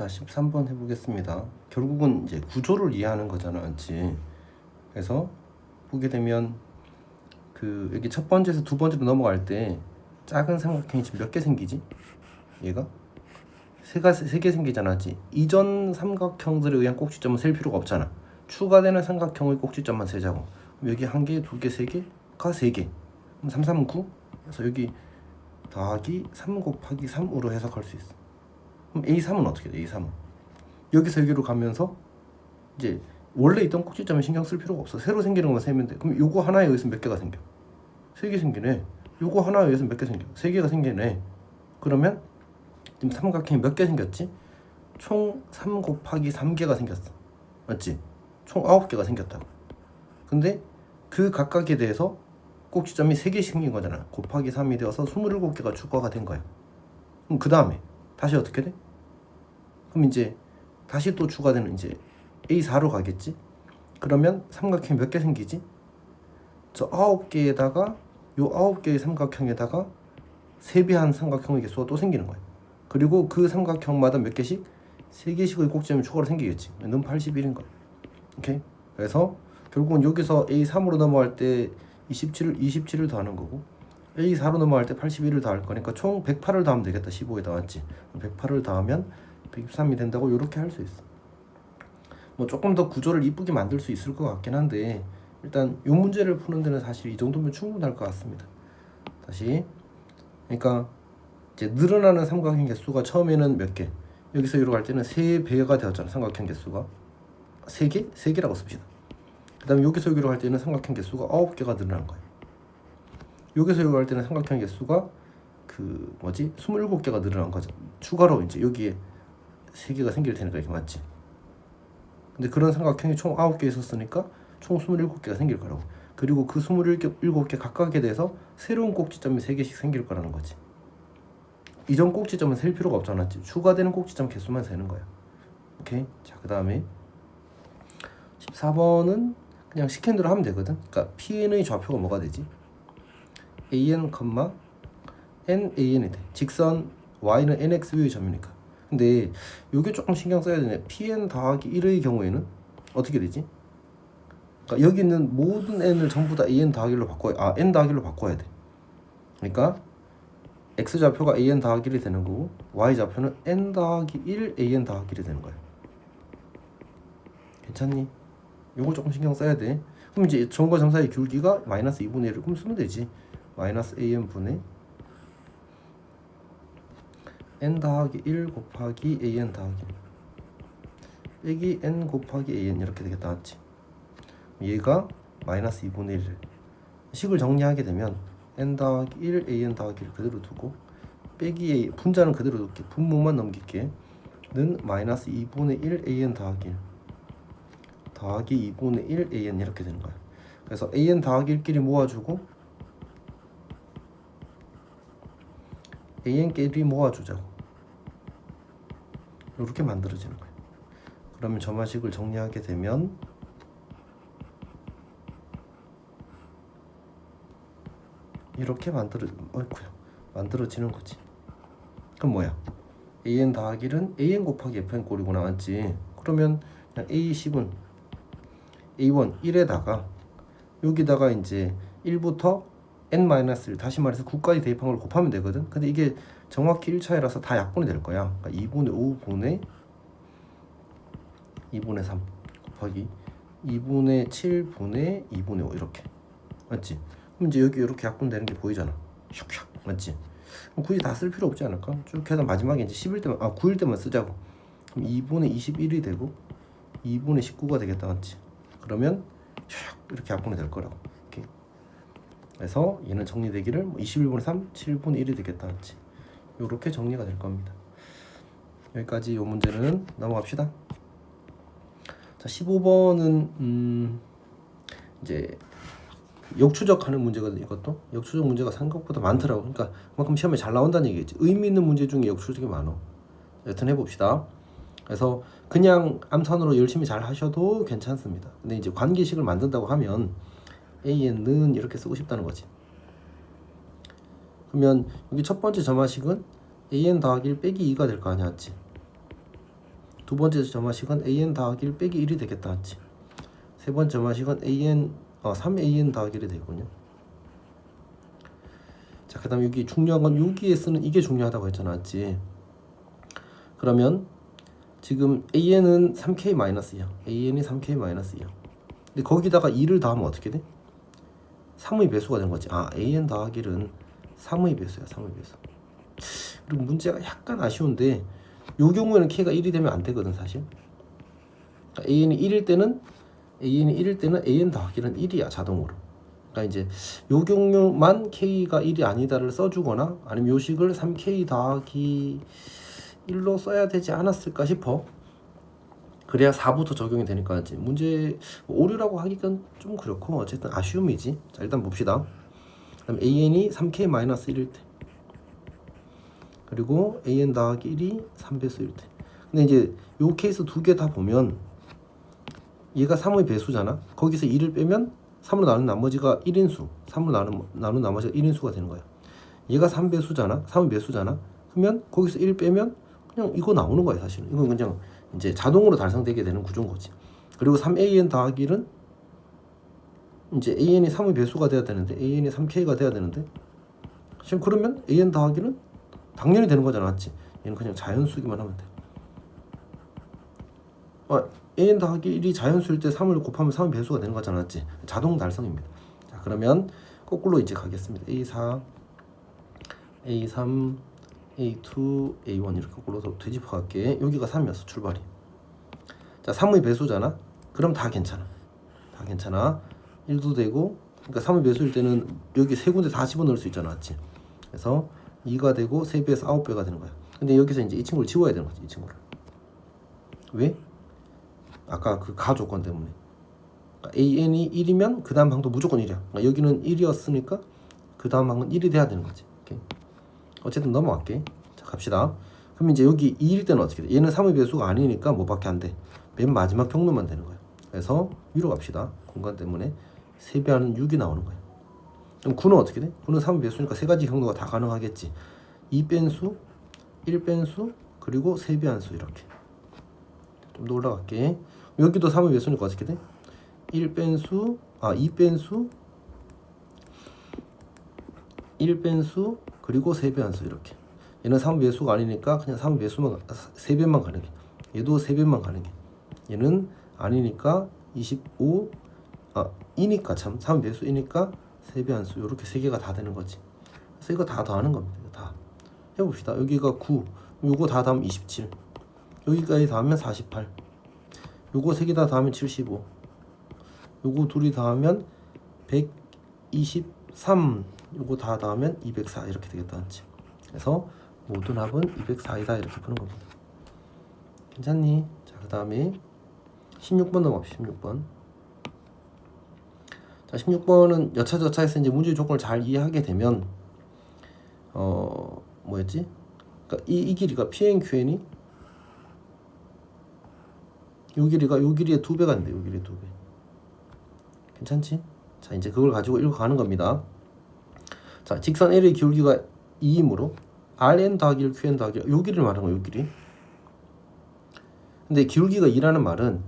자, 13번 해보겠습니다. 결국은 이제 구조를 이해하는 거잖아, 맞지? 그래서 보게 되면 여기 첫 번째에서 두 번째로 넘어갈 때 작은 삼각형이 지금 몇 개 생기지? 얘가 세 개 생기잖아, 맞지? 이전 삼각형들에 의한 꼭지점은 셀 필요가 없잖아. 추가되는 삼각형의 꼭지점만 세자고. 그럼 여기 한 개, 두 개, 세 개가 세 개. 그럼 3, 3, 9. 그래서 여기 더하기 3 곱하기 3으로 해석할 수 있어. 그럼 A3은 어떻게 돼? A3은 여기서 여기로 가면서 이제 원래 있던 꼭지점에 신경 쓸 필요가 없어. 새로 생기는 것만 세면 돼. 그럼 요거 하나에 의해서 몇 개가 생겨? 3개 생기네. 요거 하나에 의해서 몇 개 생겨? 3개가 생기네. 그러면 지금 삼각형이 몇 개 생겼지? 총 3 곱하기 3개가 생겼어. 맞지? 총 9개가 생겼다고. 근데 그 각각에 대해서 꼭지점이 3개씩 생긴 거잖아. 곱하기 3이 되어서 27개가 추가가 된 거야. 그럼 그 다음에 다시 어떻게 돼? 그럼 이제 다시 또 추가되는 이제 A4로 가겠지? 그러면 삼각형이 몇 개 생기지? 저 9개에다가 요 9개의 삼각형에다가 3배한 삼각형의 개수가 또 생기는 거야. 그리고 그 삼각형마다 몇 개씩? 3개씩의 꼭지점이 추가로 생기겠지. 는 81인 거야. 오케이? 그래서 결국은 여기서 A3으로 넘어갈 때 27을 더하는 거고, A4로 넘어갈 때 81을 더할 거니까 총 108을 더하면 되겠다. 15에다 맞지? 108을 더하면 123이 된다고 이렇게 할 수 있어. 뭐 조금 더 구조를 이쁘게 만들 수 있을 것 같긴 한데 일단 이 문제를 푸는 데는 사실 이 정도면 충분할 것 같습니다. 다시 그러니까 이제 늘어나는 삼각형 개수가 처음에는 몇 개? 여기서 여기로 갈 때는 3배가 되었잖아. 삼각형 개수가 3개? 3개라고 씁시다. 그 다음에 여기서 여기로 갈 때는 삼각형 개수가 9개가 늘어난 거예요. 여기서 여기로 갈 때는 삼각형 개수가 27개가 늘어난 거죠. 추가로 이제 여기에 3개가 생길 테니까 이렇게 맞지? 근데 그런 삼각형이 총 9개 있었으니까 총 27개가 생길 거라고. 그리고 그 27개 각각에 대해서 새로운 꼭지점이 3개씩 생길 거라는 거지. 이전 꼭지점은 셀 필요가 없잖아. 추가되는 꼭지점 개수만 세는 거야. 오케이? 자, 그 다음에 14번은 그냥 시킨 대로 하면 되거든. 그러니까 PN의 좌표가 뭐가 되지? AN, NAN이 돼. 직선 Y는 NX 위의 점이니까. 근데 요게 조금 신경 써야 되네. PN 더하기 1의 경우에는 어떻게 되지? 그러니까 여기 있는 모든 n을 전부 다 an 더하기로 n 더하기로 바꿔야 돼. 그러니까 x 좌표가 an 더하기 1이 되는 거고 y 좌표는 n 더하기 1 an 더하기 1이 되는 거야. 괜찮니? 요걸 조금 신경 써야 돼. 그럼 이제 점과 점 사이 굵기가 마이너스 2분의 1을 그럼 쓰면 되지. 마이너스 an 분의 n 더하기 1 곱하기 an 더하기 1 빼기 n 곱하기 an 이렇게 되겠다. 맞지? 얘가 마이너스 2분의 1 식을 정리하게 되면 n 더하기 1 an 더하기 1 그대로 두고 빼기 a 분자는 그대로 둘게. 분모만 넘길게. 는 마이너스 2분의 1 an 더하기 1 더하기 2분의 1 an 이렇게 되는 거야. 그래서 an 더하기 1끼리 모아주고 an끼리 모아주자고. 이렇게 만들어지는 거야. 그러면 점화식을 정리하게 되면 이렇게 만들어지는 거지. 그럼 뭐야? an 더하기 1은 an 곱하기 fn 꼴이구나. 맞지? 그러면 그냥 a10은 a1 1에다가 여기다가 이제 1부터 n-1 다시 말해서 9까지 대입한 걸 곱하면 되거든. 근데 이게 정확히 1차이라서 다 약분이 될 거야. 그러니까 2분의 5분의 2분의 3 곱하기 2분의 7분의 2분의 5 이렇게. 맞지? 그럼 이제 여기 이렇게 약분되는 게 보이잖아. 슉슉. 맞지? 그럼 굳이 다 쓸 필요 없지 않을까? 쭉 해서 마지막에 이제 9일 때만 쓰자고. 그럼 2분의 21이 되고 2분의 19가 되겠다. 맞지? 그러면 슉 이렇게 약분이 될 거라고. 오케이. 그래서 얘는 정리되기를 21분의 3, 7분의 1이 되겠다. 맞지? 요렇게 정리가 될 겁니다. 여기까지 요 문제는 넘어갑시다. 자, 15번은 이제 역추적하는 문제거든. 이것도 역추적 문제가 생각보다 많더라고. 그러니까 그만큼 시험에 잘 나온다는 얘기겠지. 의미 있는 문제 중에 역추적이 많어. 여튼 해봅시다. 그래서 그냥 암산으로 열심히 잘 하셔도 괜찮습니다. 근데 이제 관계식을 만든다고 하면 an는 이렇게 쓰고 싶다는 거지. 그러면 여기 첫 번째 점화식은 an 더하기 1 빼기 2가 될 거 아니야. 맞지? 두 번째 점화식은 an 더하기 1 빼기 1이 되겠다 맞지? 세 번째 점화식은 3an 더하기 1이 되군요. 자, 그 다음 여기 중요한 건 여기에 쓰는 이게 중요하다고 했잖아 맞지? 그러면 지금 an은 3k-2야. an이 3k-2야. 근데 거기다가 2를 더하면 어떻게 돼? 3의 배수가 되는 거지. an 더하기 1은 3의 배수야. 3의 배수. 그리고 문제가 약간 아쉬운데 요 경우에는 k가 1이 되면 안 되거든 사실. 그러니까 an이 1일 때는 an 더하기 1은 1이야 자동으로. 그러니까 이제 요 경우만 k가 1이 아니다를 써주거나 아니면 요 식을 3k 더하기 1로 써야 되지 않았을까 싶어. 그래야 4부터 적용이 되니까 문제 오류라고 하기는 좀 그렇고 어쨌든 아쉬움이지. 자, 일단 봅시다. 그럼 an이 3k-1일 때 그리고 an 더하기 1이 3배수일 때. 근데 이제 요 케이스 두 개 다 보면 얘가 3의 배수잖아. 거기서 2를 빼면 3으로 나눈 나머지가 1인수, 3으로 나눈 나머지가 1인수가 되는 거야. 얘가 3배수잖아. 3의 배수잖아. 그러면 거기서 1 빼면 그냥 이거 나오는 거야 사실은. 이건 그냥 이제 자동으로 달성되게 되는 구조인 거지. 그리고 3an 더하기 1은 이제 an이 3의 배수가 돼야 되는데 an이 3k가 돼야 되는데 지금 그러면 an 더하기는 당연히 되는 거잖아 맞지? 얘는 그냥 자연수기만 하면 돼. an 더하기 1이 자연수일 때 3을 곱하면 3의 배수가 되는 거잖아 맞지? 자동 달성입니다. 자, 그러면 거꾸로 이제 가겠습니다. a4 a3 A2, A1 이렇게 거꾸로 되짚어 갈게. 여기가 3이었어 출발이. 자, 3의 배수잖아. 그럼 다 괜찮아. 다 괜찮아. 1도 되고 그러니까 3의 배수일 때는 여기 세 군데 다 집어넣을 수 있잖아 맞지? 그래서 2가 되고 3배에서 9배가 되는 거야. 근데 여기서 이제 이 친구를 지워야 되는 거지. 이 친구를. 왜? 아까 그 가 조건 때문에. 그러니까 an이 1이면 그 다음 방도 무조건 1이야. 그러니까 여기는 1이었으니까 그 다음 방은 1이 돼야 되는 거지. 오케이. 어쨌든 넘어갈게. 자, 갑시다. 그럼 이제 여기 2일 때는 어떻게 돼? 얘는 3의 배수가 아니니까 뭐밖에 안 돼. 맨 마지막 경로만 되는 거야. 그래서 위로 갑시다. 공간 때문에 3배하는 6이 나오는 거야. 그럼 9는 어떻게 돼? 9는 3의 배수니까 세 가지 경로가 다 가능하겠지. 2변수, 1변수, 그리고 3배한 수 이렇게. 좀 더 올라갈게. 여기도 3의 배수니까 어떻게 돼? 1변수, 2변수, 1변수, 그리고 3배한 수 이렇게. 얘는 3의 배수가 아니니까 그냥 3의 배수만 3배만 가는 게. 얘도 3배만 가는 게. 얘는 아니니까 25 이니까 참 3의 배수이니까 3배한 수 이렇게 세 개가 다 되는 거지. 그래서 이거 다 더하는 겁니다. 이거 다 해봅시다. 여기가 9, 요거 다 더하면 27, 여기까지 더하면 48, 요거 세 개 다 더하면 75, 요거 둘이 더하면 123, 요거 다 더하면 204 이렇게 되겠다 맞지? 그래서 모든 합은 204이다 이렇게 푸는 겁니다. 괜찮니? 자, 그 다음에 16번 넘어갑시다. 16번. 자, 16번은 여차저차해서 이제 문제 조건을 잘 이해하게 되면 뭐였지? 그러니까 이 길이가 PNQN이 요 길이가 요 길이의 2배가 된대. 요 길이의 2배. 괜찮지? 자, 이제 그걸 가지고 이렇게 가는 겁니다. 자, 직선 L의 기울기가 2이므로 Rn 더하기 1, QN 더하기 1, 요 길이를 말하는 거야. 요 길이. 근데 기울기가 2라는 말은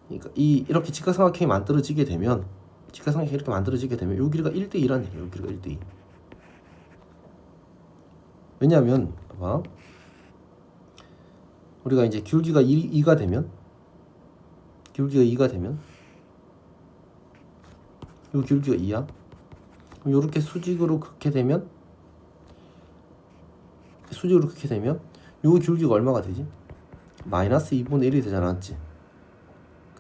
그러니까 이렇게 직각삼각형이 만들어지게 되면 직각삼각형이 이렇게 만들어지게 되면 요 길이가 1대2라는 얘기예요. 요 길이가 1대2. 왜냐하면 봐봐. 우리가 이제 기울기가 2가 되면 요 기울기가 2야. 그럼 요렇게 수직으로 긋게 되면 요 기울기가 얼마가 되지? 마이너스 2분의 1이 되잖아 맞지?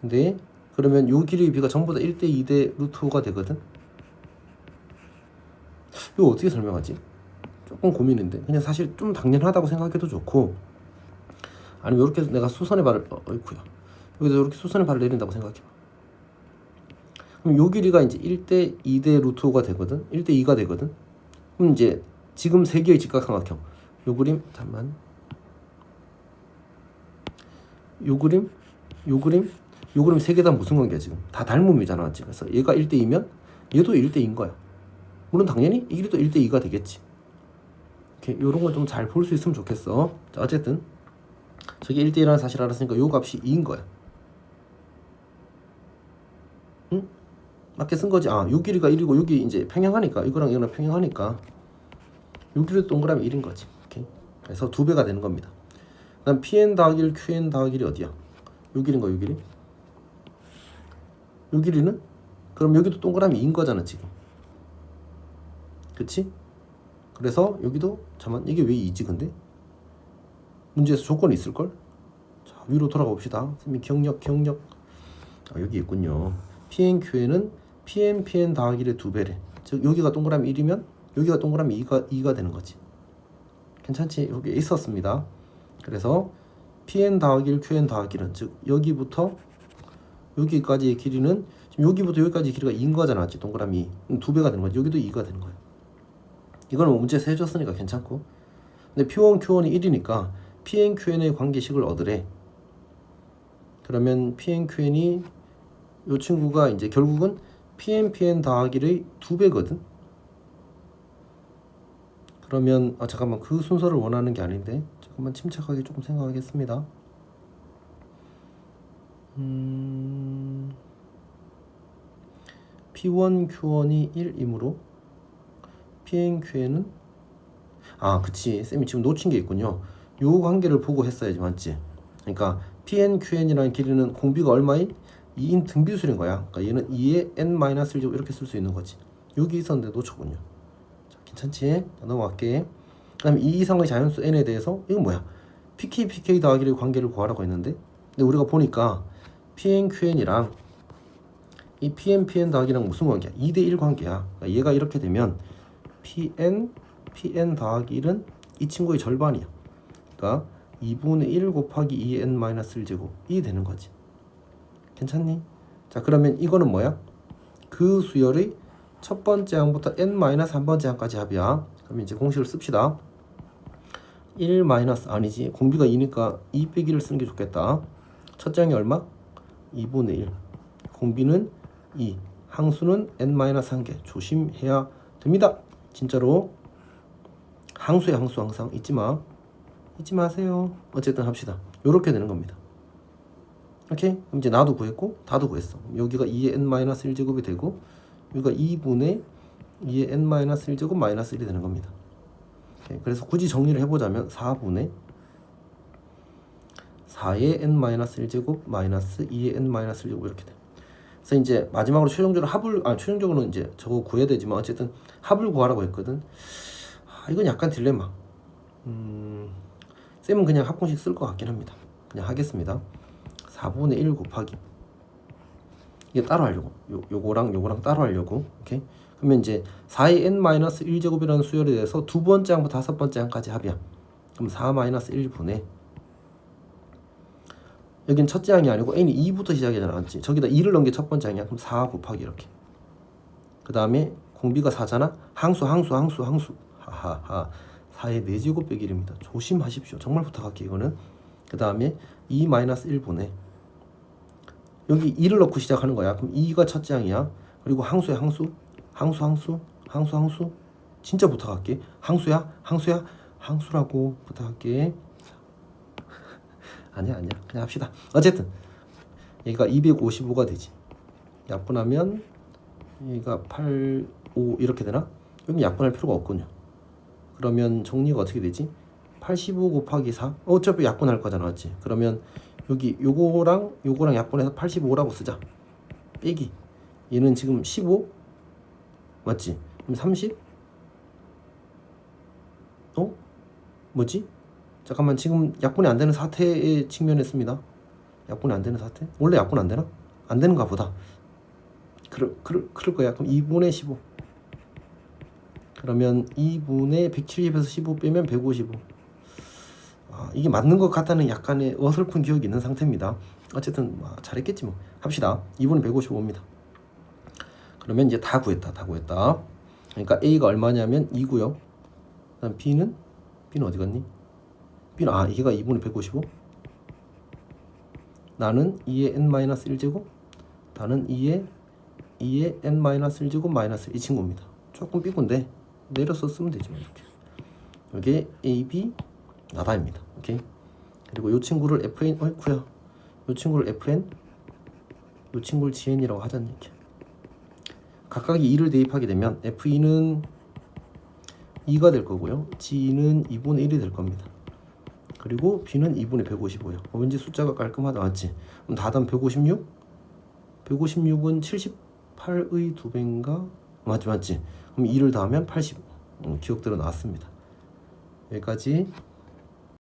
근데 그러면 요 길이의 비가 전부 다 1대 2대 루트 5가 되거든? 이거 어떻게 설명하지? 조금 고민인데 그냥 사실 좀 당연하다고 생각해도 좋고, 아니면 이렇게 내가 수선의 발을 어이쿠야 여기서 이렇게 수선의 발을 내린다고 생각해봐. 그럼 요 길이가 이제 1대 2대 루트 5가 되거든? 1대 2가 되거든? 그럼 이제 지금 세 개의 직각삼각형 요 그림 잠만 요 그림 세 개 다 무슨 관계야 지금? 다 닮음이잖아 맞지? 그래서 얘가 1대2면 얘도 1대2인 거야. 물론 당연히 이 길이도 1대2가 되겠지. 이렇게 요런 걸 좀 잘 볼 수 있으면 좋겠어. 자, 어쨌든 저게 1대1라는 사실을 알았으니까 요 값이 2인 거야. 응? 맞게 쓴 거지. 아, 요 길이가 1이고 여기 이제 평행하니까 이거랑 이거랑 평행하니까 요 길이도 동그라미 1인 거지. 오케이? 그래서 2배가 되는 겁니다. 그다음 pn 더하기 1, qn 더하기 1이 어디야? 요 길인 거야, 요 길이. 요 길이는? 그럼 여기도 동그라미 2인 거잖아, 지금. 그치? 그래서 여기도 잠깐 이게 왜 2지 근데? 문제에서 조건이 있을걸? 자, 위로 돌아가 봅시다. 선생님 기억력. 아, 여기 있군요. pn qn은 pn 더하기 1의 2배래. 즉 여기가 동그라미 1이면 여기가 동그라미 2가 되는 거지. 괜찮지? 여기 있었습니다. 그래서 pn 더하기 1, qn 더하기 1은 즉 여기부터 여기까지의 길이는 지금 여기부터 여기까지 길이가 2인 거잖아. 동그라미 2배가 되는 거지. 여기도 2가 되는 거야. 이거는 문제에서 해줬으니까 괜찮고. 근데 P1, Q1이 1이니까 Pn, Qn의 관계식을 얻으래. 그러면 Pn, Qn이 이 친구가 이제 결국은 Pn 더하기의 2배거든. 그러면 잠깐만 그 순서를 원하는 게 아닌데 잠깐만 침착하게 조금 생각하겠습니다. P1, Q1이 1이므로 Pn, Qn은 그치. 쌤이 지금 놓친 게 있군요. 요 관계를 보고 했어야지, 맞지? 그러니까 Pn, Qn이라는 길이는 공비가 얼마인? 2인 등비술인 거야. 그러니까 얘는 2의 n-1제곱 이렇게 쓸 수 있는 거지. 여기 있었는데 놓쳤군요. 자, 괜찮지? 넘어갈게. 그 다음에 이 이상의 자연수 n에 대해서 이건 뭐야? pk 더하기의 관계를 구하라고 했는데 근데 우리가 보니까 Pn, Qn이랑 이 Pn 더하기랑 무슨 관계야? 2대1 관계야. 그러니까 얘가 이렇게 되면 Pn 더하기 1은 이 친구의 절반이야. 그러니까 2분의 1 곱하기 2n-1제곱이 되는 거지. 괜찮니? 자, 그러면 이거는 뭐야? 그 수열의 첫 번째 항부터 n-1번째 항까지 합이야. 그럼 이제 공식을 씁시다. 1 아니지. 공비가 2니까 2 빼기를 쓰는 게 좋겠다. 첫째 항이 얼마? 2분의 1. 공비는 2. 항수는 n-1개. 조심해야 됩니다. 진짜로. 항수의 항수 항상 잊지 마세요. 어쨌든 합시다. 요렇게 되는 겁니다. 오케이? 그럼 이제 나도 구했고 다도 구했어. 여기가 2의 n-1제곱이 되고 여기가 2분의 2의 n-1제곱 마이너스 1이 되는 겁니다. 오케이? 그래서 굳이 정리를 해보자면 4분의 4의 n-1제곱 마이너스 2의 n-1제곱 이렇게 돼. 그래서 이제 마지막으로 최종적으로는 이제 저거 구해야 되지만 어쨌든 합을 구하라고 했거든. 이건 약간 딜레마. 쌤은 그냥 합공식 쓸 것 같긴 합니다. 그냥 하겠습니다. 4분의 1 곱하기 이게 따로 하려고 요거랑 따로 하려고. 오케이? 그러면 이제 4의 n-1제곱이라는 수열에 대해서 두 번째 항부터 다섯 번째 항까지 합이야. 그럼 4-1분의 여긴 첫째 항이 아니고 n이 2부터 시작이잖아, 맞지? 저기다 2를 넣은 게 첫 번째 항이야. 그럼 4 곱하기 이렇게. 그 다음에 공비가 4잖아. 항수 하하하 4의 4제곱 빼기 1입니다. 조심하십시오. 정말 부탁할게요. 이거는. 그 다음에 2-1분의 여기 2를 넣고 시작하는 거야. 그럼 2가 첫째 항이야. 그리고 항수야 항수 진짜 부탁할게. 항수야 항수라고 부탁할게. 아니야 그냥 합시다. 어쨌든 얘가 255가 되지. 약분하면 얘가 8, 5 이렇게 되나? 여기 약분할 필요가 없군요. 그러면 정리가 어떻게 되지? 85 곱하기 4 어차피 약분할 거잖아, 맞지? 그러면 여기 요거랑 약분해서 85라고 쓰자. 빼기 얘는 지금 15 맞지? 그럼 30 뭐지? 잠깐만, 지금 약분이 안 되는 사태에 직면했습니다. 약분이 안 되는 사태? 원래 약분 안 되나? 안 되는가 보다. 그럴 거야. 그럼 2분의 15. 그러면 2분의 170에서 15 빼면 155. 이게 맞는 것 같다는 약간의 어설픈 기억이 있는 상태입니다. 어쨌든 잘했겠지 뭐. 합시다. 2분의 155입니다. 그러면 이제 다 구했다. 그러니까 A가 얼마냐면 2고요. 그다음 B는 어디 갔니? B는 이게가 2분의 155. 나는 2의 n-1제곱. 나는 2의 n-1제곱 마이너스 이 친구입니다. 조금 삐꾼데 내려서 쓰면 되죠. 이렇게. 이게 A, B 나다입니다. 오케이. 그리고 요 친구를 fn, 어이쿠야, 요 친구를 fn, 요 친구를 gn이라고 하자는 얘기야. 각각이 2를 대입하게 되면 f2는 2가 될 거고요, g는 2분의 1이 될 겁니다. 그리고 b는 2분의 155요. 왠지 숫자가 깔끔하다, 맞지? 그럼 답은 156? 156은 78의 2배인가? 맞지? 그럼 2를 더하면 80. 기억대로 나왔습니다. 여기까지